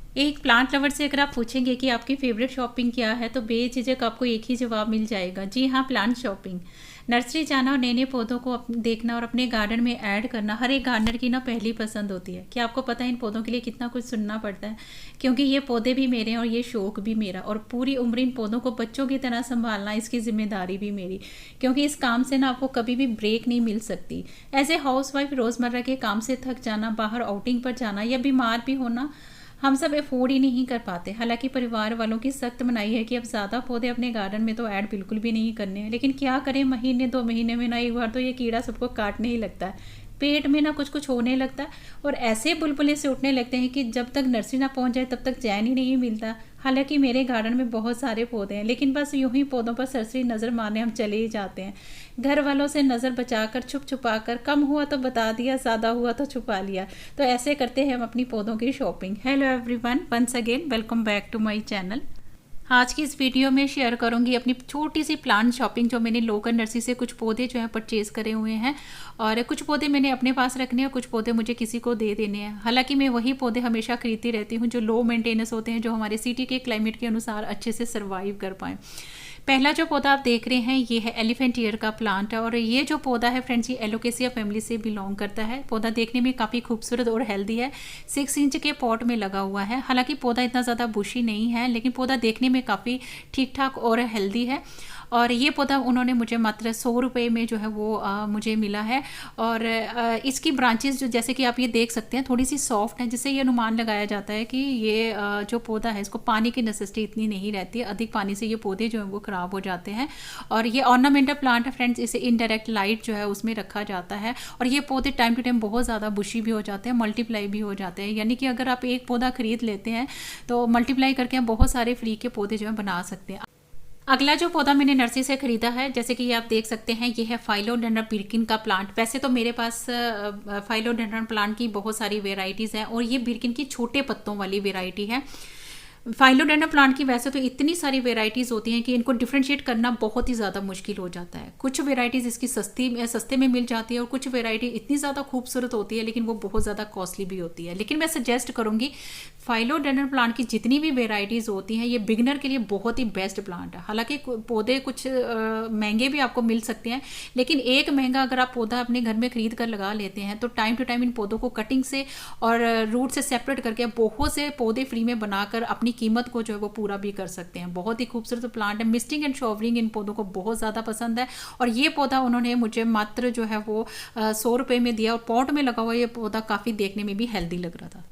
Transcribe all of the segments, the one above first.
एक plant lover से अगर आप पूछेंगे कि आपकी फेवरेट शॉपिंग क्या है तो बेझिझक आपको एक ही जवाब मिल जाएगा, जी हाँ, प्लांट शॉपिंग। नर्सरी जाना और नए नए पौधों को देखना और अपने गार्डन में ऐड करना हर एक गार्डनर की ना पहली पसंद होती है। क्या आपको पता है इन पौधों के लिए कितना कुछ सुनना पड़ता है? क्योंकि ये पौधे भी मेरे हैं और ये शौक भी मेरा, और पूरी उम्र इन पौधों को बच्चों की तरह संभालना इसकी जिम्मेदारी भी मेरी। क्योंकि इस काम से ना आपको कभी भी ब्रेक नहीं मिल सकती। एज ए हाउस वाइफ रोज़मर्रा के काम से थक जाना, बाहर आउटिंग पर जाना या बीमार भी होना हम सब अफोर्ड ही नहीं कर पाते। हालांकि परिवार वालों की सख्त मनाही है कि अब ज़्यादा पौधे अपने गार्डन में तो ऐड बिल्कुल भी नहीं करने हैं, लेकिन क्या करें, महीने 2 महीने में ना एक बार तो ये कीड़ा सबको काटने ही लगता है। पेट में ना कुछ कुछ होने लगता है और ऐसे बुलबुले से उठने लगते हैं कि जब तक नर्सरी ना पहुंच जाए तब तक चैन ही नहीं मिलता। हालांकि मेरे गार्डन में बहुत सारे पौधे हैं, लेकिन बस यूं ही पौधों पर सरसरी नज़र मारने हम चले ही जाते हैं। घर वालों से नज़र बचाकर, छुप छुपा कर, कम हुआ तो बता दिया, ज़्यादा हुआ तो छुपा लिया। तो ऐसे करते हैं हम अपनी पौधों की shopping. Hello everyone, once again welcome back to my channel. आज की इस वीडियो में शेयर करूंगी अपनी छोटी सी प्लांट शॉपिंग, जो मैंने लोकल नर्सरी से कुछ पौधे जो है परचेज़ करे हुए हैं। और कुछ पौधे मैंने अपने पास रखने हैं, कुछ पौधे मुझे किसी को दे देने हैं। हालांकि मैं वही पौधे हमेशा खरीदती रहती हूँ जो लो मेंटेनेंस होते हैं, जो हमारे सिटी के क्लाइमेट के अनुसार अच्छे से सर्वाइव कर पाएँ। पहला जो पौधा आप देख रहे हैं ये है एलिफेंट ईयर का प्लांट है, और ये जो पौधा है फ्रेंड्स, ये एलोकेसिया फैमिली से बिलोंग करता है। पौधा देखने में काफ़ी खूबसूरत और हेल्दी है। 6 इंच के पॉट में लगा हुआ है। हालांकि पौधा इतना ज़्यादा बुशी नहीं है, लेकिन पौधा देखने में काफ़ी ठीक ठाक और हेल्दी है। और ये पौधा उन्होंने मुझे मात्र 100 रुपये में जो है वो मुझे मिला है। और इसकी ब्रांचेस जो, जैसे कि आप ये देख सकते हैं, थोड़ी सी सॉफ्ट है, जिससे ये अनुमान लगाया जाता है कि ये जो पौधा है इसको पानी की नेसेसिटी इतनी नहीं रहती है। अधिक पानी से ये पौधे जो है वो ख़राब हो जाते हैं। और ये ऑर्नामेंटल प्लांट है फ्रेंड्स, इसे इनडायरेक्ट लाइट जो है उसमें रखा जाता है। और ये पौधे टाइम टू टाइम बहुत ज़्यादा बुशी भी हो जाते हैं, मल्टीप्लाई भी हो जाते हैं। यानी कि अगर आप एक पौधा खरीद लेते हैं तो मल्टीप्लाई करके आप बहुत सारे फ्री के पौधे जो है बना सकते हैं। अगला जो पौधा मैंने नर्सरी से खरीदा है, जैसे कि ये आप देख सकते हैं, ये है फाइलोडेंड्रन बिर्किन का प्लांट। वैसे तो मेरे पास फाइलोडेंड्रन प्लांट की बहुत सारी वेराइटीज़ हैं, और ये बिर्किन की छोटे पत्तों वाली वेराइटी है। फाइलोडेंड्रन प्लांट की वैसे तो इतनी सारी वेराइटीज़ होती हैं कि इनको डिफ्रेंशिएट करना बहुत ही ज़्यादा मुश्किल हो जाता है। कुछ वेराइटीज़ इसकी सस्ते में मिल जाती है, और कुछ वेराइटी इतनी ज़्यादा खूबसूरत होती है लेकिन वो बहुत ज़्यादा कॉस्टली भी होती है। लेकिन मैं सजेस्ट करूँगी, फाइलोडेंड्रन प्लांट की जितनी भी वेराइटीज़ होती हैं, ये बिगनर के लिए बहुत ही बेस्ट प्लांट है। हालांकि पौधे कुछ महंगे भी आपको मिल सकते हैं, लेकिन एक महंगा अगर आप पौधा अपने घर में खरीद कर लगा लेते हैं तो टाइम टू टाइम इन पौधों को कटिंग से और रूट से सेपरेट करके बहुत से पौधे फ्री में बनाकर अपनी कीमत को जो है वो पूरा भी कर सकते हैं। बहुत ही खूबसूरत प्लांट है। मिस्टिंग एंड शॉवरिंग इन पौधों को बहुत ज़्यादा पसंद है, और ये पौधा उन्होंने मुझे मात्र जो है वो 100 रुपये में दिया, और पॉट में लगा हुआ ये पौधा काफ़ी देखने में भी हेल्दी लग रहा था।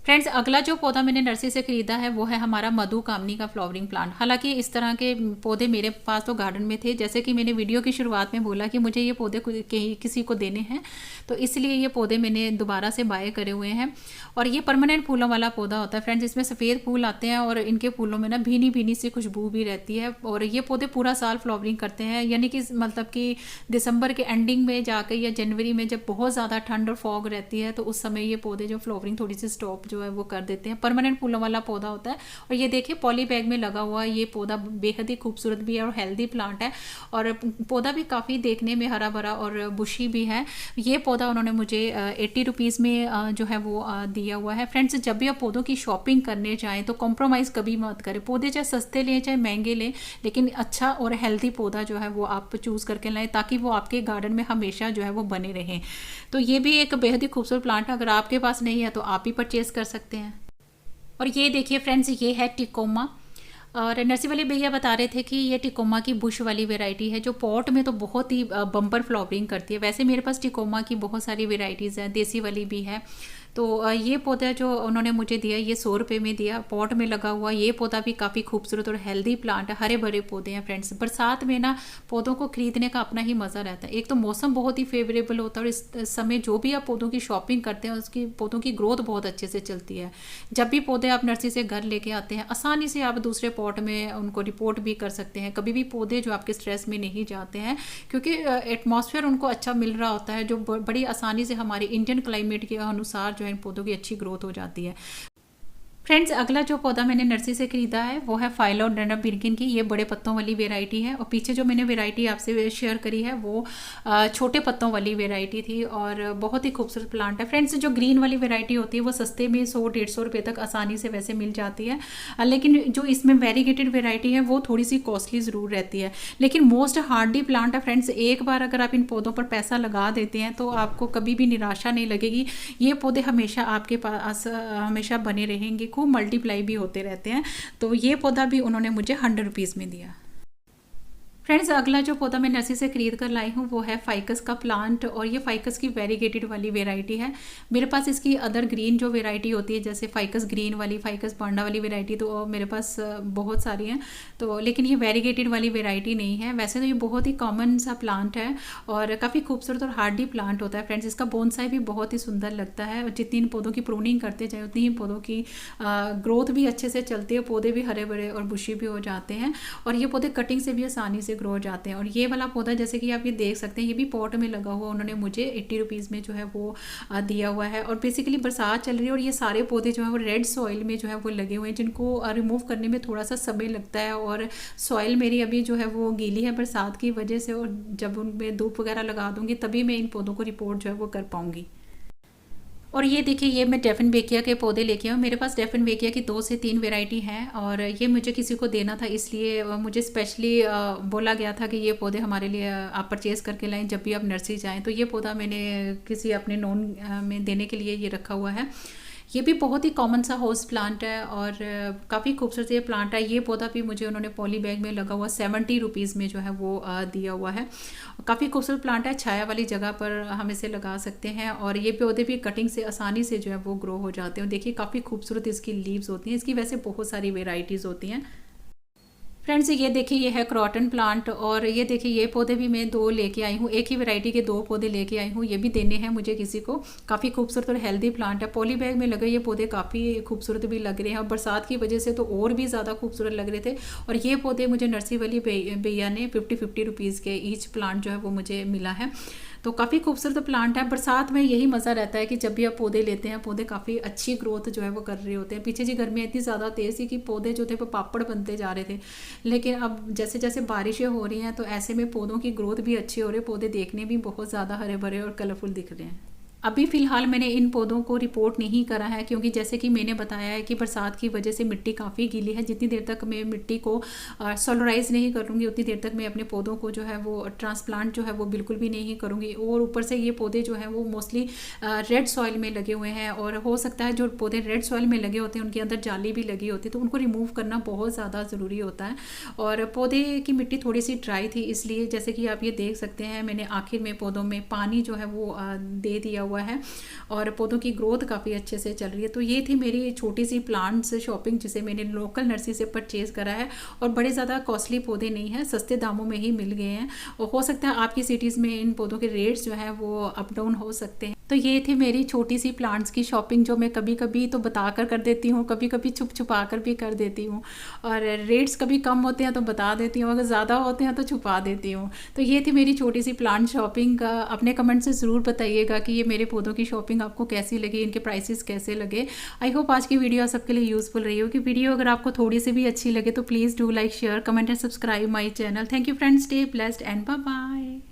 फ्रेंड्स, अगला जो पौधा मैंने नर्सरी से खरीदा है वो है हमारा मधु कामनी का फ्लावरिंग प्लांट। हालांकि इस तरह के पौधे मेरे पास तो गार्डन में थे, जैसे कि मैंने वीडियो की शुरुआत में बोला कि मुझे ये पौधे किसी को देने हैं, तो इसलिए ये पौधे मैंने दोबारा से बाय करे हुए हैं। और ये परमानेंट फूलों वाला पौधा होता है फ्रेंड्स, इसमें सफ़ेद फूल आते हैं और इनके फूलों में ना भीनी भीनी सी खुशबू भी रहती है। और ये पौधे पूरा साल फ्लावरिंग करते हैं, यानी कि मतलब कि दिसंबर के एंडिंग में जाकर या जनवरी में जब बहुत ज़्यादा ठंड और फॉग रहती है तो उस समय ये पौधे जो फ्लावरिंग थोड़ी सी स्टॉप जो है वो कर देते हैं। परमानेंट फूलों वाला पौधा होता है। और ये देखिए पॉली बैग में लगा हुआ ये पौधा बेहद ही खूबसूरत भी है और हेल्दी प्लांट है, और पौधा भी काफ़ी देखने में हरा भरा और बुशी भी है। ये पौधा उन्होंने मुझे 80 रुपीज़ में जो है वो दिया हुआ है। फ्रेंड्स, जब भी आप पौधों की शॉपिंग करने जाएँ तो कॉम्प्रोमाइज़ कभी मत करें। पौधे चाहे सस्ते लें चाहे महंगे लें, लेकिन अच्छा और हेल्दी पौधा जो है वो आप चूज़ करके लाएँ, ताकि वो आपके गार्डन में हमेशा जो है वो बने रहें। तो ये भी एक बेहद ही खूबसूरत प्लांट है। अगर आपके पास नहीं है तो आप ही परचेज़ कर सकते हैं। और ये देखिए फ्रेंड्स, ये है टिकोमा। और नर्सरी वाले भैया बता रहे थे कि ये टिकोमा की बुश वाली वैरायटी है, जो पॉट में तो बहुत ही बम्पर फ्लावरिंग करती है। वैसे मेरे पास टिकोमा की बहुत सारी वैरायटीज़ हैं, देसी वाली भी है। तो ये पौधा जो उन्होंने मुझे दिया, ये 100 रुपये में दिया, पॉट में लगा हुआ। ये पौधा भी काफ़ी खूबसूरत और हेल्दी प्लांट है, हरे भरे पौधे हैं फ्रेंड्स। बरसात में ना पौधों को खरीदने का अपना ही मज़ा रहता है। एक तो मौसम बहुत ही फेवरेबल होता है, और इस समय जो भी आप पौधों की शॉपिंग करते हैं उसकी पौधों की ग्रोथ बहुत अच्छे से चलती है। जब भी पौधे आप नर्सरी से घर लेके आते हैं, आसानी से आप दूसरे पॉट में उनको रिपोर्ट भी कर सकते हैं। कभी भी पौधे जो आपके स्ट्रेस में नहीं जाते हैं, क्योंकि एटमॉस्फेयर उनको अच्छा मिल रहा होता है, जो बड़ी आसानी से हमारे इंडियन क्लाइमेट के अनुसार जो है इन पौधों की अच्छी ग्रोथ हो जाती है। फ्रेंड्स, अगला जो पौधा मैंने नर्सरी से खरीदा है वो है फाइलोडेंड्रन बिर्किन की। ये बड़े पत्तों वाली वेराइटी है, और पीछे जो मैंने वेराइटी आपसे शेयर करी है वो छोटे पत्तों वाली वेराइटी थी, और बहुत ही खूबसूरत प्लांट है। फ्रेंड्स, जो ग्रीन वाली वेराइटी होती है वो सस्ते में 100-150 रुपये तक आसानी से वैसे मिल जाती है, लेकिन जो इसमें वेरीगेटेड वेराइटी है वो थोड़ी सी कॉस्टली ज़रूर रहती है, लेकिन मोस्ट हार्डी प्लांट है। फ्रेंड्स, एक बार अगर आप इन पौधों पर पैसा लगा देते हैं तो आपको कभी भी निराशा नहीं लगेगी। ये पौधे हमेशा आपके पास हमेशा बने रहेंगे, खूब मल्टीप्लाई भी होते रहते हैं। तो ये पौधा भी उन्होंने मुझे 100 रुपीज़ में दिया। फ्रेंड्स, अगला जो पौधा मैं नर्सरी से खरीद कर लाई हूँ वो है फाइकस का प्लांट, और ये फाइकस की वेरीगेटेड वाली वेराइटी है। मेरे पास इसकी अदर ग्रीन जो वेराइटी होती है, जैसे फाइकस ग्रीन वाली, फाइकस पांडा वाली वेराइटी, तो मेरे पास बहुत सारी हैं, तो लेकिन ये वेरीगेटेड वाली वेराइटी नहीं है। वैसे तो ये बहुत ही कॉमन सा प्लांट है और काफ़ी खूबसूरत और हार्डी प्लांट होता है। फ्रेंड्स, इसका बोनसाई भी बहुत ही सुंदर लगता है, और जितनी इन पौधों की प्रूनिंग करते जाए उतनी ही पौधों की ग्रोथ भी अच्छे से चलती है, पौधे भी हरे भरे और बुशी भी हो जाते हैं, और ये पौधे कटिंग से भी आसानी से ग्रो हो जाते हैं। और ये वाला पौधा जैसे कि आप ये देख सकते हैं, ये भी पॉट में लगा हुआ उन्होंने मुझे 80 रुपीज़ में जो है वो दिया हुआ है। और बेसिकली बरसात चल रही है और ये सारे पौधे जो है वो रेड सॉइल में जो है वो लगे हुए हैं, जिनको रिमूव करने में थोड़ा सा समय लगता है, और सॉइल मेरी अभी जो है वो गीली है बरसात की वजह से, और जब उनमें धूप वगैरह लगा दूंगी तभी मैं इन पौधों को रिपोर्ट जो है वो कर पाऊंगी। और ये देखिए, ये मैं डेफिन बेकिया के पौधे लेके आऊँ। मेरे पास डेफिन बेकिया की 2 से 3 वैरायटी हैं, और ये मुझे किसी को देना था, इसलिए मुझे स्पेशली बोला गया था कि ये पौधे हमारे लिए आप परचेज़ करके लाएं जब भी आप नर्सरी जाएं। तो ये पौधा मैंने किसी अपने नॉन में देने के लिए ये रखा हुआ है। ये भी बहुत ही कॉमन सा हाउस प्लांट है, और काफ़ी खूबसूरत ये प्लांट है। ये पौधा भी मुझे उन्होंने पॉली बैग में लगा हुआ 70 रुपीज़ में जो है वो दिया हुआ है। काफ़ी खूबसूरत प्लांट है, छाया वाली जगह पर हम इसे लगा सकते हैं, और ये पौधे भी कटिंग से आसानी से जो है वो ग्रो हो जाते हैं। देखिए, काफ़ी खूबसूरत इसकी लीव्स होती हैं। इसकी वैसे बहुत सारी वेराइटीज़ होती हैं। फ्रेंड्स, ये देखिए, ये है क्रॉटन प्लांट, और ये देखिए ये पौधे भी मैं 2 लेके आई हूँ, एक ही वैरायटी के 2 पौधे लेके आई हूँ। ये भी देने हैं मुझे किसी को। काफ़ी खूबसूरत और हेल्दी प्लांट है, पॉली बैग में लगे ये पौधे काफ़ी खूबसूरत भी लग रहे हैं, और बरसात की वजह से तो और भी ज़्यादा खूबसूरत लग रहे थे। और ये पौधे मुझे नर्सरी वाली भैया ने 50-50 रुपीज़ के ईच प्लांट जो है वो मुझे मिला है। तो काफ़ी खूबसूरत प्लांट है। बरसात में यही मज़ा रहता है कि जब भी आप पौधे लेते हैं, पौधे काफ़ी अच्छी ग्रोथ जो है वो कर रहे होते हैं। पीछे जी गर्मी इतनी ज़्यादा तेज़ थी कि पौधे जो थे वो पापड़ बनते जा रहे थे, लेकिन अब जैसे जैसे बारिशें हो रही हैं तो ऐसे में पौधों की ग्रोथ भी अच्छी हो रही है, पौधे देखने भी बहुत ज़्यादा हरे भरे और कलरफुल दिख रहे हैं। अभी फ़िलहाल मैंने इन पौधों को रिपोर्ट नहीं करा है, क्योंकि जैसे कि मैंने बताया है कि बरसात की वजह से मिट्टी काफ़ी गीली है। जितनी देर तक मैं मिट्टी को सोलराइज़ नहीं करूँगी उतनी देर तक मैं अपने पौधों को जो है वो ट्रांसप्लांट जो है वो बिल्कुल भी नहीं करूँगी। और ऊपर से ये पौधे जो हैं वो मोस्टली रेड सॉइल में लगे हुए हैं, और हो सकता है जो पौधे रेड सॉइल में लगे होते हैं उनके अंदर जाली भी लगी होती है, तो उनको रिमूव करना बहुत ज़्यादा ज़रूरी होता है। और पौधे की मिट्टी थोड़ी सी ड्राई थी, इसलिए जैसे कि आप ये देख सकते हैं मैंने आखिर में पौधों में पानी जो है वो दे दिया हुआ है, और पौधों की ग्रोथ काफ़ी अच्छे से चल रही है। तो ये थी मेरी छोटी सी प्लांट्स शॉपिंग, जिसे मैंने लोकल नर्सरी से परचेज़ करा है, और बड़े ज़्यादा कॉस्टली पौधे नहीं हैं, सस्ते दामों में ही मिल गए हैं। और हो सकता है आपकी सिटीज़ में इन पौधों के रेट्स जो हैं वो अप डाउन हो सकते हैं। तो ये थी मेरी छोटी सी प्लांट्स की शॉपिंग, जो मैं कभी कभी तो बता कर देती हूँ, कभी कभी छुप छुपा कर भी कर देती हूँ, और रेट्स कभी कम होते हैं तो बता देती हूँ, अगर ज़्यादा होते हैं तो छुपा देती हूँ। तो ये थी मेरी छोटी सी प्लांट शॉपिंग। अपने कमेंट से ज़रूर बताइएगा कि ये मेरे पौधों की शॉपिंग आपको कैसी लगी, इनके प्राइसेस कैसे लगे। आई होप आज की वीडियो सबके लिए यूज़फुल रही हो। कि वीडियो अगर आपको थोड़ी सी भी अच्छी लगे तो please do like, share, comment and subscribe my channel. Thank you friends, stay blessed and bye bye.